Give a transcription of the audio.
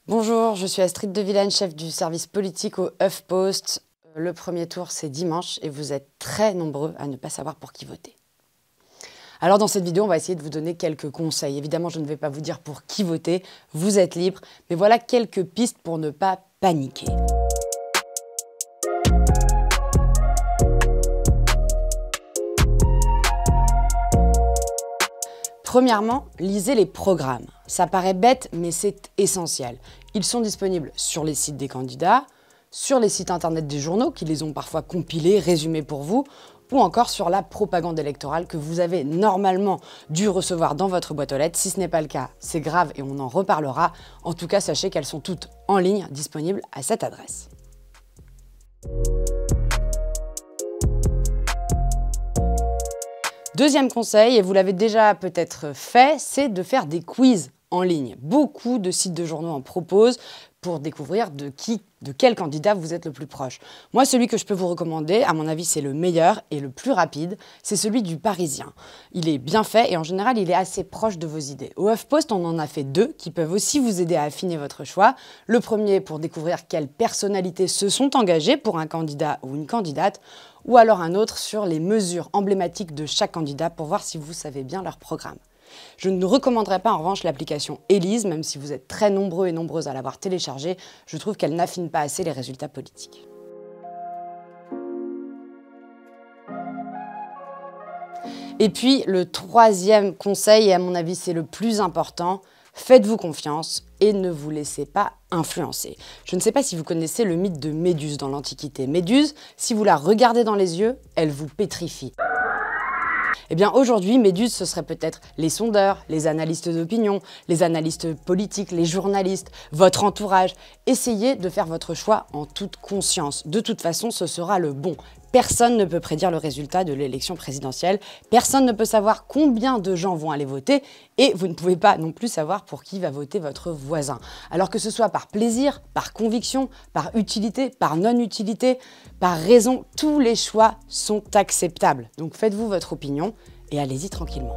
Bonjour, je suis Astrid de Vilaine, chef du service politique au HuffPost. Le premier tour, c'est dimanche et vous êtes très nombreux à ne pas savoir pour qui voter. Alors dans cette vidéo, on va essayer de vous donner quelques conseils. Évidemment, je ne vais pas vous dire pour qui voter, vous êtes libre, mais voilà quelques pistes pour ne pas paniquer. Premièrement, lisez les programmes. Ça paraît bête, mais c'est essentiel. Ils sont disponibles sur les sites des candidats, sur les sites internet des journaux qui les ont parfois compilés, résumés pour vous, ou encore sur la propagande électorale que vous avez normalement dû recevoir dans votre boîte aux lettres. Si ce n'est pas le cas, c'est grave et on en reparlera. En tout cas, sachez qu'elles sont toutes en ligne, disponibles à cette adresse. Deuxième conseil, et vous l'avez déjà peut-être fait, c'est de faire des quiz en ligne. Beaucoup de sites de journaux en proposent pour découvrir de quel candidat vous êtes le plus proche. Moi, celui que je peux vous recommander, à mon avis, c'est le meilleur et le plus rapide, c'est celui du Parisien. Il est bien fait et en général, il est assez proche de vos idées. Au HuffPost, on en a fait deux qui peuvent aussi vous aider à affiner votre choix. Le premier pour découvrir quelles personnalités se sont engagées pour un candidat ou une candidate, ou alors un autre sur les mesures emblématiques de chaque candidat pour voir si vous savez bien leur programme. Je ne recommanderais pas en revanche l'application Élise, même si vous êtes très nombreux et nombreuses à l'avoir téléchargée, je trouve qu'elle n'affine pas assez les résultats politiques. Et puis le troisième conseil, et à mon avis c'est le plus important, faites-vous confiance et ne vous laissez pas influencer. Je ne sais pas si vous connaissez le mythe de Méduse dans l'Antiquité. Méduse, si vous la regardez dans les yeux, elle vous pétrifie. Eh bien aujourd'hui, Méduse, ce serait peut-être les sondeurs, les analystes d'opinion, les analystes politiques, les journalistes, votre entourage. Essayez de faire votre choix en toute conscience. De toute façon, ce sera le bon. Personne ne peut prédire le résultat de l'élection présidentielle. Personne ne peut savoir combien de gens vont aller voter et vous ne pouvez pas non plus savoir pour qui va voter votre voisin. Alors que ce soit par plaisir, par conviction, par utilité, par non-utilité, par raison, tous les choix sont acceptables. Donc faites-vous votre opinion et allez-y tranquillement.